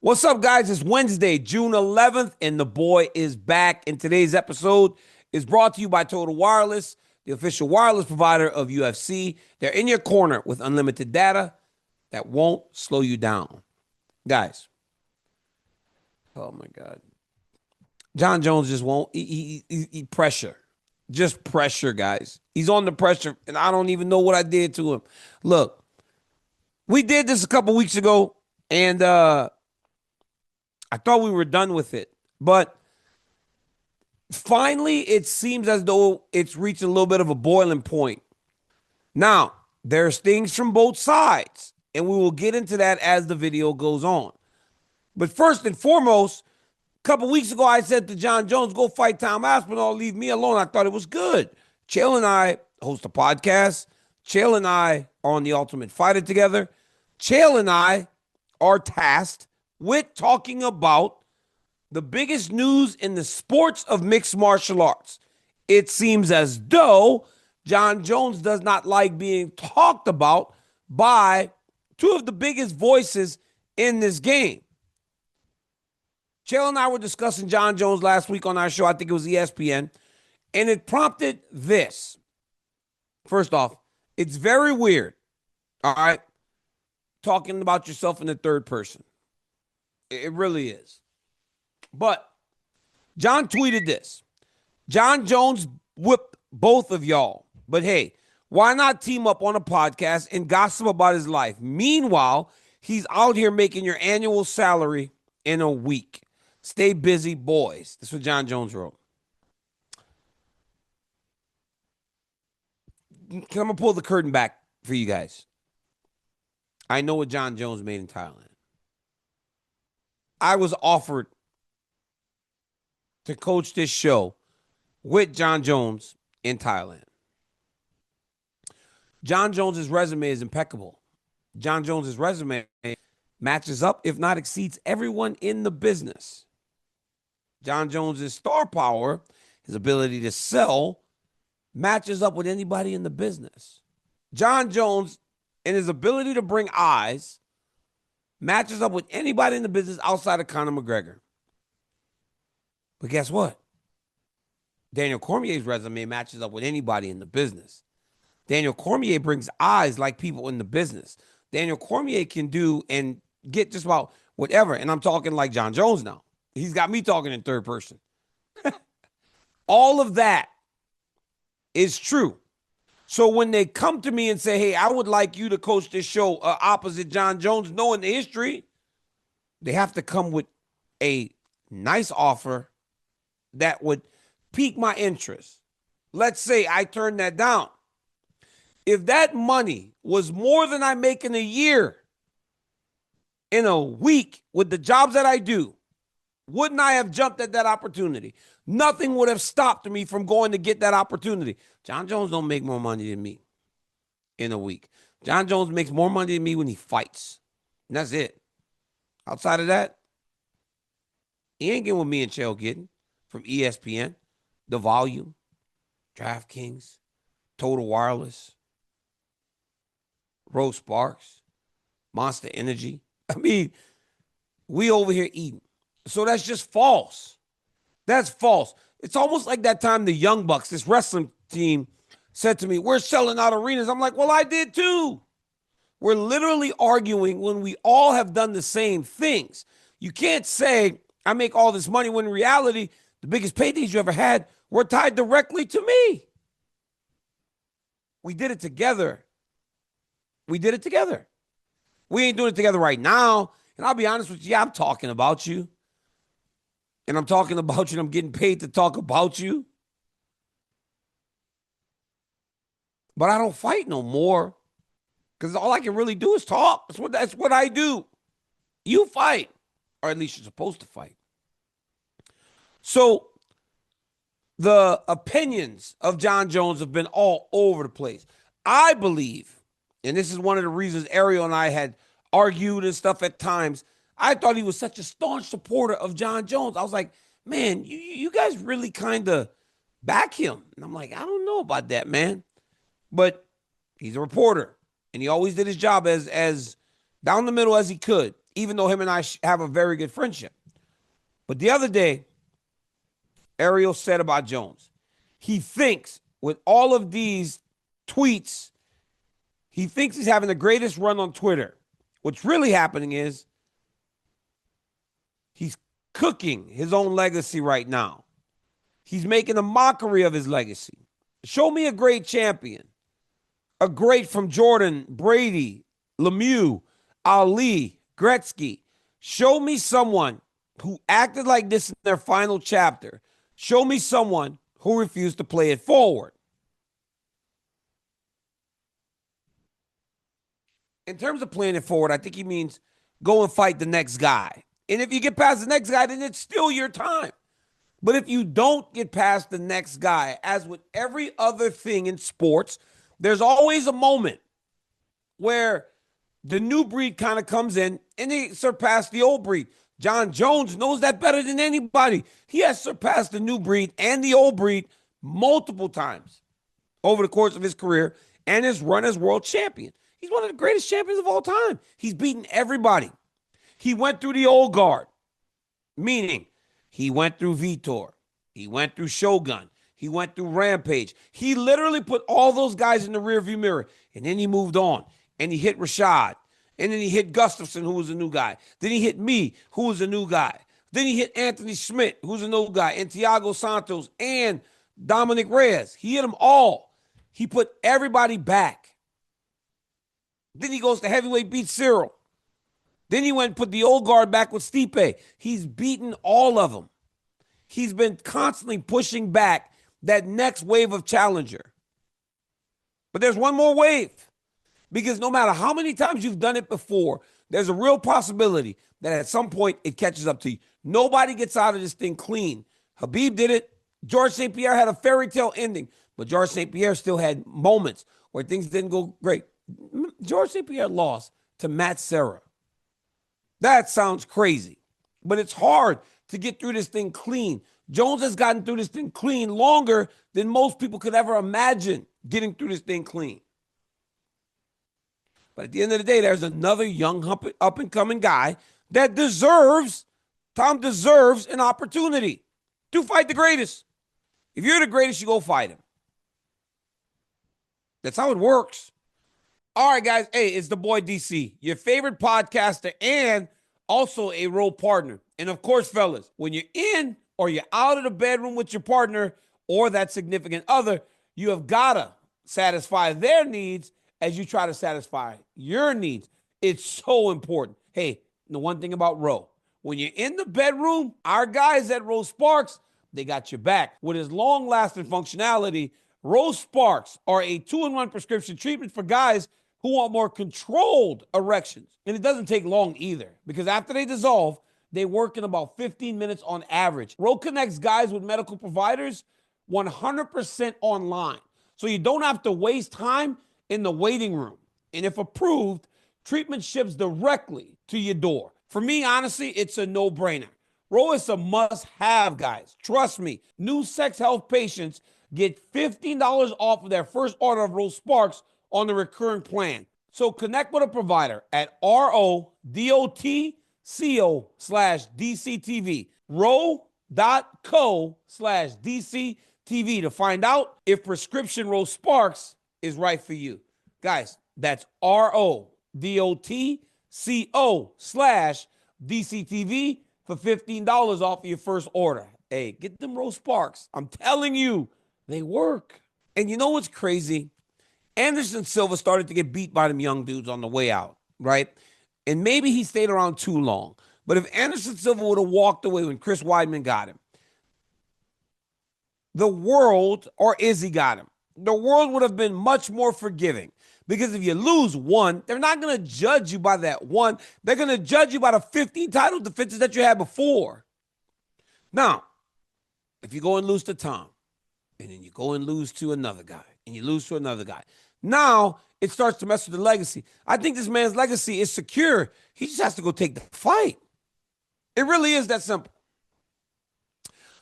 What's up, guys? It's Wednesday, June 11th, and the boy is back. And today's episode is brought to you by Total Wireless, the official wireless provider of UFC. They're in your corner with unlimited data that won't slow you down. Guys, oh my God. Jon Jones just won't. He pressure. Just pressure, guys. He's on the pressure, and I don't even know what I did to him. Look, we did this a couple weeks ago, and I thought we were done with it. But finally, it seems as though it's reached a little bit of a boiling point. Now, there's things from both sides, and we will get into that as the video goes on. But first and foremost, a couple weeks ago, I said to Jon Jones, go fight Tom Aspinall, leave me alone. I thought it was good. Chael and I host a podcast. Chael and I are on The Ultimate Fighter together. Chael and I are tasked with talking about the biggest news in the sports of mixed martial arts. It seems as though Jon Jones does not like being talked about by two of the biggest voices in this game. Chael and I were discussing Jon Jones last week on our show. I think it was ESPN. And it prompted this. First off, it's very weird, all right, talking about yourself in the third person. It really is. But Jon tweeted this. Jon Jones whipped both of y'all. But hey, why not team up on a podcast and gossip about his life? Meanwhile, he's out here making your annual salary in a week. Stay busy, boys. That's what Jon Jones wrote. I'm going to pull the curtain back for you guys. I know what Jon Jones made in Thailand. I was offered to coach this show with Jon Jones in Thailand. Jon Jones's resume is impeccable. Jon Jones's resume matches up, if not exceeds, everyone in the business. Jon Jones's star power, his ability to sell, matches up with anybody in the business. Jon Jones and his ability to bring eyes matches up with anybody in the business outside of Conor McGregor. But guess what? Daniel Cormier's resume matches up with anybody in the business. Daniel Cormier brings eyes like people in the business. Daniel Cormier can do and get just about whatever. And I'm talking like Jon Jones now. He's got me talking in third person. All of that is true. So when they come to me and say, hey, I would like you to coach this show opposite Jon Jones, knowing the history, they have to come with a nice offer that would pique my interest. Let's say I turn that down. If that money was more than I make in a year, in a week with the jobs that I do, wouldn't I have jumped at that opportunity? Nothing would have stopped me from going to get that opportunity. Jon Jones don't make more money than me in a week. Jon Jones makes more money than me when he fights. And that's it. Outside of that, he ain't getting what me and Chael getting from ESPN, The Volume, DraftKings, Total Wireless, Rose Sparks, Monster Energy. I mean, we over here eating. So that's just false. That's false. It's almost like that time the Young Bucks, this wrestling team, said to me, we're selling out arenas. I'm like, well, I did too. We're literally arguing when we all have done the same things. You can't say, I make all this money, when in reality, the biggest paydays you ever had were tied directly to me. We did it together. We did it together. We ain't doing it together right now. And I'll be honest with you, I'm talking about you. And I'm talking about you, and I'm getting paid to talk about you. But I don't fight no more. Because all I can really do is talk. That's what I do. You fight. Or at least you're supposed to fight. So the opinions of Jon Jones have been all over the place. I believe, and this is one of the reasons Ariel and I had argued and stuff at times, I thought he was such a staunch supporter of Jon Jones. I was like, man, you guys really kind of back him. And I'm like, I don't know about that, man. But he's a reporter, and he always did his job as down the middle as he could. even though him and I have a very good friendship. But the other day, Ariel said about Jones, he thinks with all of these tweets, he thinks he's having the greatest run on Twitter. What's really happening is he's cooking his own legacy right now. He's making a mockery of his legacy. Show me a great champion, a great from Jordan, Brady, Lemieux, Ali, Gretzky. Show me someone who acted like this in their final chapter. Show me someone who refused to play it forward. In terms of playing it forward, I think he means go and fight the next guy. And if you get past the next guy, then it's still your time. But if you don't get past the next guy, as with every other thing in sports, there's always a moment where the new breed kind of comes in and they surpass the old breed. Jon Jones knows that better than anybody. He has surpassed the new breed and the old breed multiple times over the course of his career and his run as world champion. He's one of the greatest champions of all time. He's beaten everybody. He went through the old guard, meaning he went through Vitor. He went through Shogun. He went through Rampage. He literally put all those guys in the rearview mirror, and then he moved on, and he hit Rashad. And then he hit Gustafson, who was a new guy. Then he hit me, who was a new guy. Then he hit Anthony Schmidt, who's a new guy, and Thiago Santos, and Dominic Reyes. He hit them all. He put everybody back. Then he goes to heavyweight, beat Cyril. Then he went and put the old guard back with Stipe. He's beaten all of them. He's been constantly pushing back that next wave of challenger. But there's one more wave. Because no matter how many times you've done it before, there's a real possibility that at some point it catches up to you. Nobody gets out of this thing clean. Khabib did it. Georges St. Pierre had a fairy tale ending, but Georges St. Pierre still had moments where things didn't go great. Georges St. Pierre lost to Matt Serra. That sounds crazy, but it's hard to get through this thing clean. Jones has gotten through this thing clean longer than most people could ever imagine getting through this thing clean. But at the end of the day, there's another young up-and-coming guy that Tom deserves an opportunity to fight the greatest. If you're the greatest, you go fight him. That's how it works. All right, guys. Hey, it's the boy DC, your favorite podcaster and also a role partner. And of course, fellas, when you're in or you're out of the bedroom with your partner or that significant other, you have got to satisfy their needs as you try to satisfy your needs. It's so important. Hey, the one thing about Ro, when you're in the bedroom, our guys at Ro Sparks, they got your back. With his long-lasting functionality, Ro Sparks are a 2-in-1 prescription treatment for guys who want more controlled erections. And it doesn't take long either, because after they dissolve, they work in about 15 minutes on average. Ro connects guys with medical providers 100% online, so you don't have to waste time in the waiting room. And if approved, treatment ships directly to your door. For me, honestly, it's a no-brainer. Ro is a must-have, guys. Trust me. New sex health patients get $15 off of their first order of Ro Sparks on the recurring plan. So connect with a provider at RODOTCO/DCTV. Ro.co/DCTV to find out if prescription Ro Sparks is right for you. Guys, that's RODOTCO/DCTV for $15 off of your first order. Hey, get them Ro Sparks. I'm telling you, they work. And you know what's crazy? Anderson Silva started to get beat by them young dudes on the way out, right? And maybe he stayed around too long. But if Anderson Silva would have walked away when Chris Weidman got him, the world, or Izzy got him, the world would have been much more forgiving. Because if you lose one, they're not going to judge you by that one. They're going to judge you by the 15 title defenses that you had before. Now, if you go and lose to Tom, and then you go and lose to another guy, and you lose to another guy, now it starts to mess with the legacy. I think this man's legacy is secure. He just has to go take the fight. It really is that simple.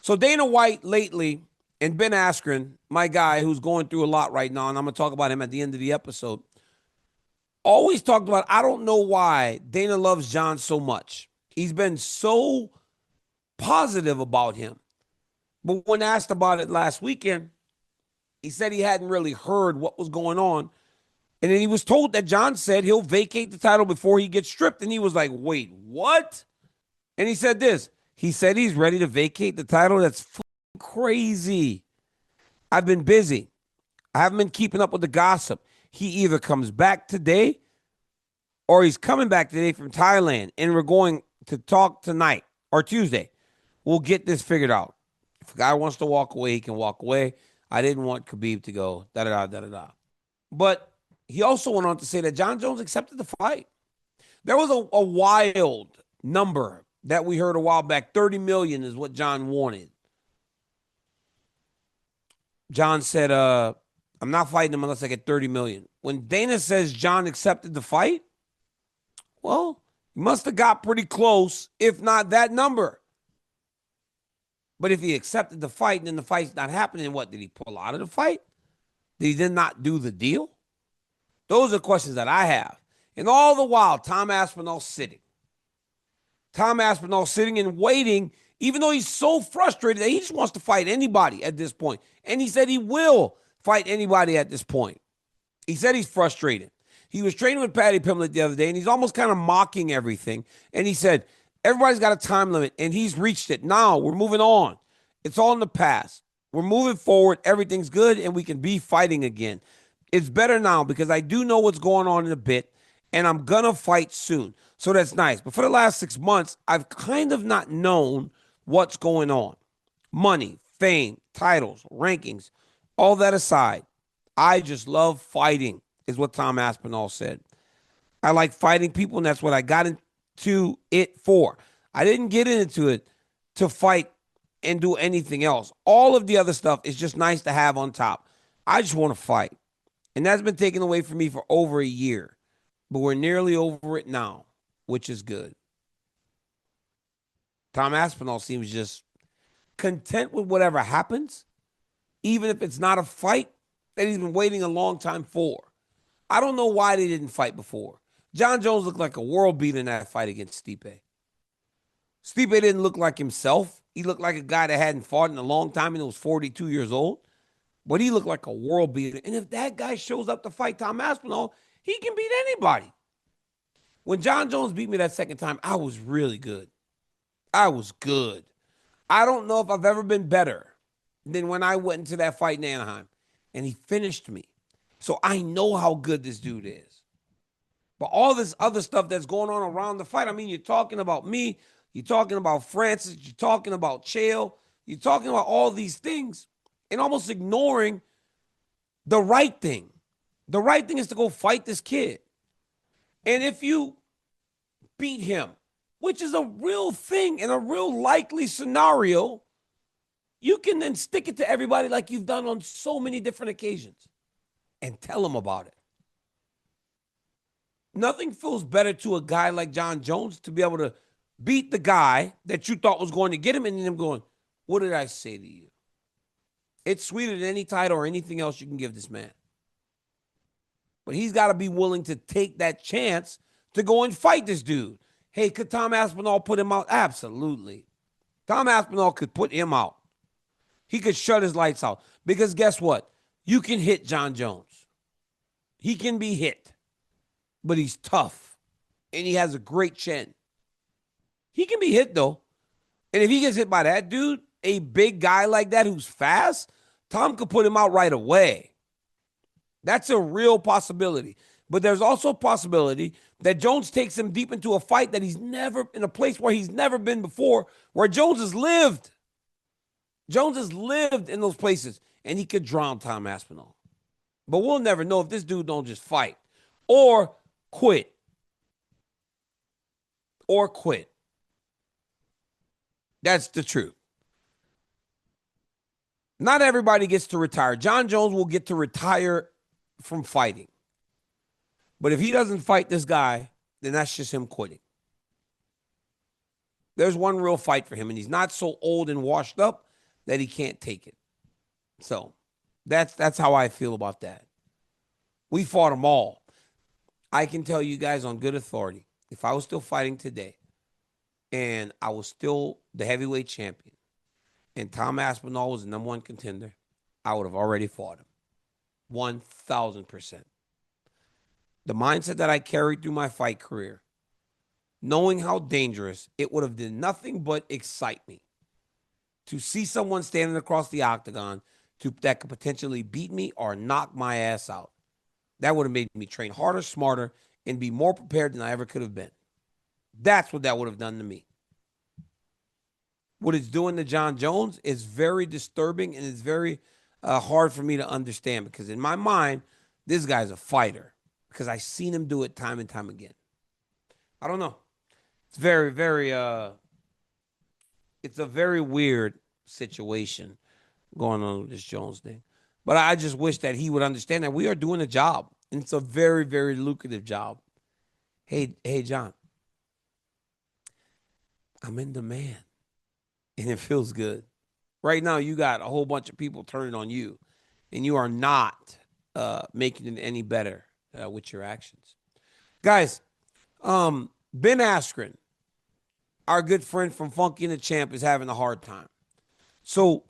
So Dana White lately, and Ben Askren, my guy who's going through a lot right now, and I'm going to talk about him at the end of the episode, always talked about, I don't know why Dana loves Jon so much. He's been so positive about him. But when asked about it last weekend, he said he hadn't really heard what was going on. And then he was told that Jon said he'll vacate the title before he gets stripped. And he was like, wait, what? And he said this. He said he's ready to vacate the title. That's crazy. I've been busy. I haven't been keeping up with the gossip. He either comes back today or he's coming back today from Thailand, and we're going to talk tonight or Tuesday. We'll get this figured out. If a guy wants to walk away, he can walk away. I didn't want Khabib to go da-da-da, da-da-da. But he also went on to say that Jon Jones accepted the fight. There was a wild number that we heard a while back. 30 million is what Jon wanted. Jon said, I'm not fighting him unless I get 30 million. When Dana says Jon accepted the fight, well, he must have got pretty close, if not that number. But if he accepted the fight and then the fight's not happening, what? Did he pull out of the fight? Did he then not do the deal? Those are questions that I have. And all the while, Tom Aspinall sitting. Tom Aspinall sitting and waiting, even though he's so frustrated that he just wants to fight anybody at this point. And he said he will fight anybody at this point. He said he's frustrated. He was training with Paddy Pimblett the other day, and he's almost kind of mocking everything. And he said, everybody's got a time limit, and he's reached it. Now we're moving on. It's all in the past. We're moving forward. Everything's good, and we can be fighting again. It's better now because I do know what's going on in a bit, and I'm going to fight soon. So that's nice. But for the last 6 months, I've kind of not known what's going on. Money, fame, titles, rankings, all that aside, I just love fighting, is what Tom Aspinall said. I like fighting people, and that's what I got into it for. I didn't get into it to fight and do anything else. All of the other stuff is just nice to have on top. I just want to fight. And that's been taken away from me for over a year. But we're nearly over it now, which is good. Tom Aspinall seems just content with whatever happens, even if it's not a fight that he's been waiting a long time for. I don't know why they didn't fight before. Jon Jones looked like a world beater in that fight against Stipe. Stipe didn't look like himself. He looked like a guy that hadn't fought in a long time and was 42 years old. But he looked like a world beater. And if that guy shows up to fight Tom Aspinall, he can beat anybody. When Jon Jones beat me that second time, I was really good. I was good. I don't know if I've ever been better than when I went into that fight in Anaheim. And he finished me. So I know how good this dude is. But all this other stuff that's going on around the fight, I mean, you're talking about me, you're talking about Francis, you're talking about Chael, you're talking about all these things and almost ignoring the right thing. The right thing is to go fight this kid. And if you beat him, which is a real thing and a real likely scenario, you can then stick it to everybody like you've done on so many different occasions and tell them about it. Nothing feels better to a guy like Jon Jones to be able to beat the guy that you thought was going to get him and then him going, what did I say to you? It's sweeter than any title or anything else you can give this man. But he's got to be willing to take that chance to go and fight this dude. Hey, could Tom Aspinall put him out? Absolutely. Tom Aspinall could put him out. He could shut his lights out. Because guess what? You can hit Jon Jones. He can be hit. But he's tough. And he has a great chin. He can be hit, though. And if he gets hit by that dude, a big guy like that who's fast, Tom could put him out right away. That's a real possibility. But there's also a possibility that Jones takes him deep into a fight that he's never, in a place where he's never been before, where Jones has lived. Jones has lived in those places, and he could drown Tom Aspinall. But we'll never know if this dude don't just fight or quit. Or quit. That's the truth. Not everybody gets to retire. Jon Jones will get to retire from fighting. But if he doesn't fight this guy, then that's just him quitting. There's one real fight for him, and he's not so old and washed up that he can't take it. So that's how I feel about that. We fought them all. I can tell you guys on good authority, if I was still fighting today and I was still the heavyweight champion and Tom Aspinall was the number one contender, I would have already fought him. 1,000%. The mindset that I carried through my fight career, knowing how dangerous, it would have done nothing but excite me to see someone standing across the octagon that could potentially beat me or knock my ass out. That would have made me train harder, smarter, and be more prepared than I ever could have been. That's what that would have done to me. What it's doing to Jon Jones is very disturbing, and it's very hard for me to understand because in my mind, this guy's a fighter because I've seen him do it time and time again. I don't know. It's very, very, it's a very weird situation going on with this Jones thing. But I just wish that he would understand that we are doing a job, and it's a very, very lucrative job. Hey, John, I'm in demand, and it feels good. Right now, you got a whole bunch of people turning on you, and you are not making it any better with your actions. Guys, Ben Askren, our good friend from Funky and the Champ, is having a hard time. So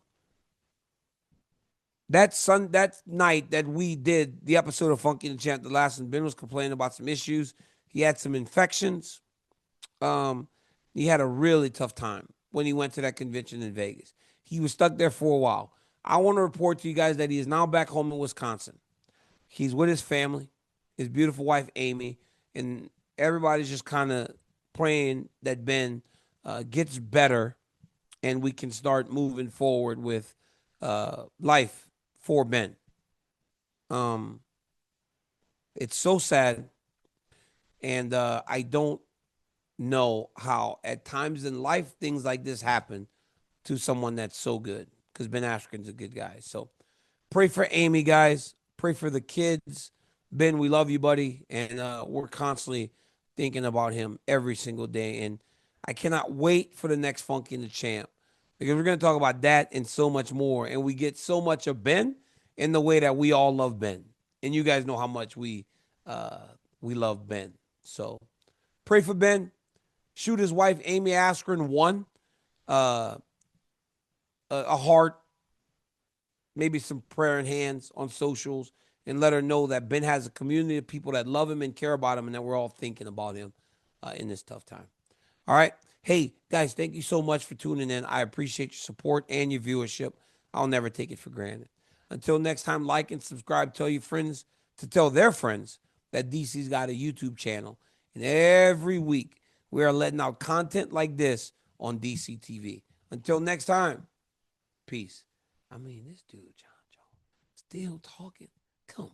that night that we did the episode of Funky and the Champ, the last one, Ben was complaining about some issues. He had some infections. He had a really tough time when he went to that convention in Vegas. He was stuck there for a while. I want to report to you guys that he is now back home in Wisconsin. He's with his family, his beautiful wife, Amy, and everybody's just kind of praying that Ben gets better and we can start moving forward with life for Ben. It's so sad, and I don't know how at times in life things like this happen to someone that's so good, because Ben Askren's a good guy. So pray for Amy, guys. Pray for the kids. Ben, we love you, buddy, and we're constantly thinking about him every single day, and I cannot wait for the next Funky and the Champ, because we're going to talk about that and so much more, and we get so much of Ben in the way that we all love Ben, and you guys know how much we love Ben. So pray for Ben. Shoot his wife, Amy Askren, a heart, maybe some prayer in hands on socials, and let her know that Ben has a community of people that love him and care about him, and that we're all thinking about him in this tough time. All right. Hey, guys, thank you so much for tuning in. I appreciate your support and your viewership. I'll never take it for granted. Until next time, like and subscribe. Tell your friends to tell their friends that DC's got a YouTube channel. And every week, we are letting out content like this on DC TV. Until next time, peace. I mean, this dude, Jon Jones, still talking. Come on.